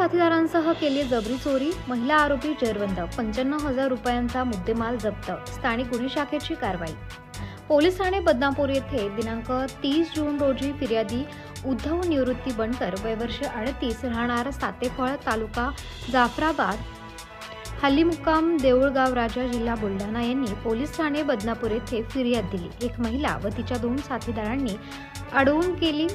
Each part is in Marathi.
साथीदारांसह केली जबरी चोरी, महिला आरोपी जेरबंद, 95,000 रुपयांचा मुद्देमाल जप्त, स्थानिक गुन्हे शाखेची कारवाई। पोलीस ठाणे बदनापूर येथे दिनांक 30 जून रोजी फिर्यादी उद्धव निवृत्ती बनकर, वय वर्ष 38, राहणार सातेफळ, तालुका जाफराबाद, हल्ली मुक्काम देऊळगाव राजा, जिल्हा बुलढाणा यांनी पोलीस ठाणे बदनापूर येथे फिर्याद दिली। एक महिला व तिच्या 2 साथीदारांनी अडवून केली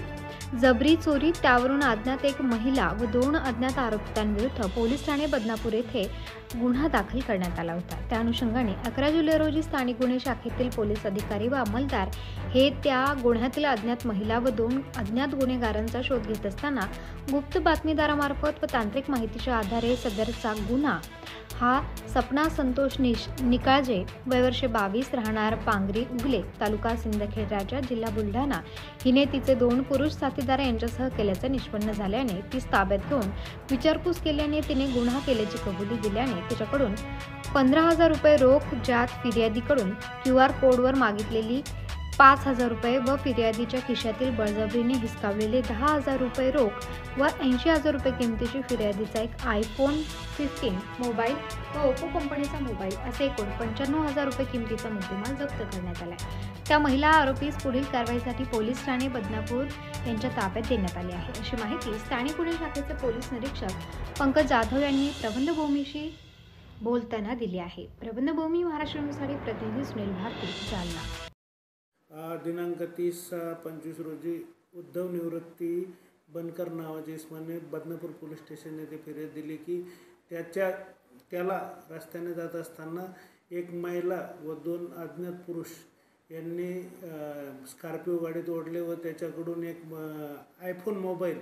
जबरी चोरी। त्यावरून अज्ञात एक महिला व 2 अज्ञात आरोपितांविरुद्ध पोलीस ठाणे बदनापूर येथे गुन्हा दाखल करण्यात आला होता। त्या अनुषंगाने 11 जुलै रोजी स्थानिक गुन्हे शाखेतील पोलीस अधिकारी व अंमलदार हे त्या गुन्ह्यातील अज्ञात महिला व 2 अज्ञात गुन्हेगारांचा शोध घेत असताना गुप्त बातमीदारामार्फत व तांत्रिक माहितीच्या आधारे सदरचा गुन्हा हा सपना संतोष निकाळजे, वय वर्ष 22, राहणार पांगरी उगले, तालुका सिंदखेड राजा, जिल्हा बुलढाणा हिने तिचे 2 पुरुष साथीदार यांच्यासह केल्याचे निष्पन्न झाल्याने ती ताब्यात घेऊन विचारपूस केल्याने तिने गुन्हा केल्याची कबुली दिल्याने तिच्याकडून 15,000 रुपये रोख, ज्यात फिर्यादीकडून QR कोडवर मागितलेली 5,000 रुपये व फिर्यादीच्या खिशातील बळजबरीने हिसकावलेले 10,000 रुपये रोख व 80,000 रुपये किमतीची फिर्यादीचा एक iPhone 15 मोबाईल व ओप्पो कंपनीचा मोबाईल असे एकूण 95,000 रुपये किमतीचा मुद्देमाल जप्त करण्यात आला आहे। त्या महिला आरोपीस पुढील कारवाईसाठी पोलीस ठाणे बदनापूर यांच्या ताब्यात देण्यात आले आहे, अशी माहिती स्थानिक गुन्हे शाखेचे पोलीस निरीक्षक पंकज जाधव यांनी प्रबंधभूमीशी बोलताना दिली आहे। प्रबंधभूमी महाराष्ट्र न्यूजसाठी प्रतिनिधी सुनील भारती, जालना। दिनांक 30/25 रोजी उद्धव निवृत्ती बनकर नावाचे इसमाने बदनापूर पोलीस स्टेशन येथे फिर्याद दिली की त्याला रस्त्याने जात असताना एक महिला व 2 अज्ञात पुरुष यांनी स्कॉर्पिओ गाडीत ओढले व त्याच्याकडून एक iPhone मोबाईल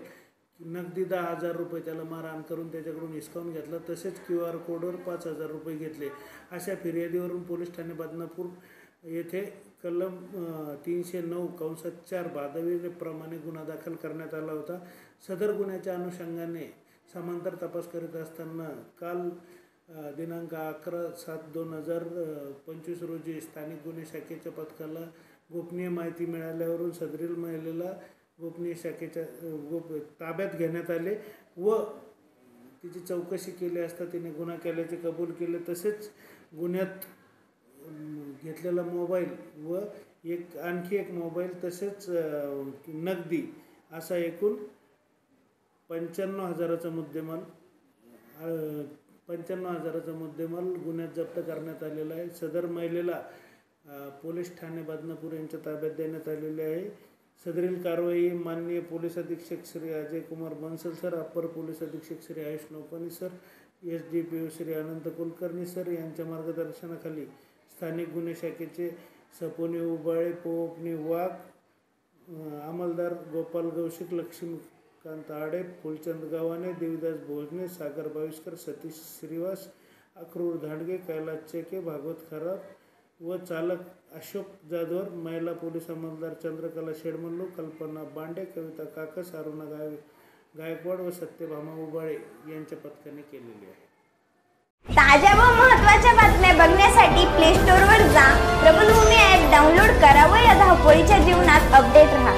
नगदी 10,000 रुपये त्याला मारहाण करून त्याच्याकडून हिसकावून घेतला। तसेच QR कोडवर 5,000 रुपये घेतले। अशा फिर्यादीवरून पोलीस ठाणे बदनापूर येथे कलम 309(4) भादवीप्रमाणे गुन्हा दाखल करण्यात आला होता। सदर गुन्ह्याच्या अनुषंगाने समांतर तपास करीत असताना काल दिनांक 11/7/2025 रोजी स्थानिक गुन्हे शाखेच्या पथकाला गोपनीय माहिती मिळाल्यावरून सदरील महिलेला गोपनीय शाखेच्या ताब्यात घेण्यात आले व तिची चौकशी केली असता तिने गुन्हा केल्याचे कबूल केले। तसेच गुन्ह्यात घेतलेला मोबाईल व आणखी एक मोबाईल तसेच नगदी असा एकूण 95,000चा मुद्देमाल गुन्ह्यात जप्त करण्यात आलेला आहे। सदर महिलेला पोलीस ठाणे बदनापूर यांच्या ताब्यात देण्यात आलेले आहे। सदरील कारवाई माननीय पोलीस अधीक्षक Shri Ajay Kumar Bansal sir, upper police अधीक्षक श्री आयुष नौपानी सर, SDPO श्री अनंत कुलकर्णी सर यांच्या मार्गदर्शनाखाली स्थानिक गुन्हे शाखेचे सपोनी उबाळे, पोपनी वाघ, अंमलदार गोपाल गौशिक, लक्ष्मीकांत आडे, फुलचंद गावाने, देवीदास भोजने, सागर बाविस्कर, सतीश श्रीवास, अक्रूर धाडगे, कैलास चेके, भागवत खरात व चालक अशोक जाधवर, महिला पोलीस अंमलदार चंद्रकला शेडमल्लू, कल्पना बांडे, कविता काकस, अरुणा गायकवाड व सत्यभामा उबाळे यांच्या पथकाने केलेली आहे। ताज्या व महत्त्वाच्या बातम्या बघण्यासाठी प्ले स्टोअरवर जा, प्रबंधभूमी ॲप डाउनलोड करा व या धावपळीच्या जीवनात अपडेट रहा।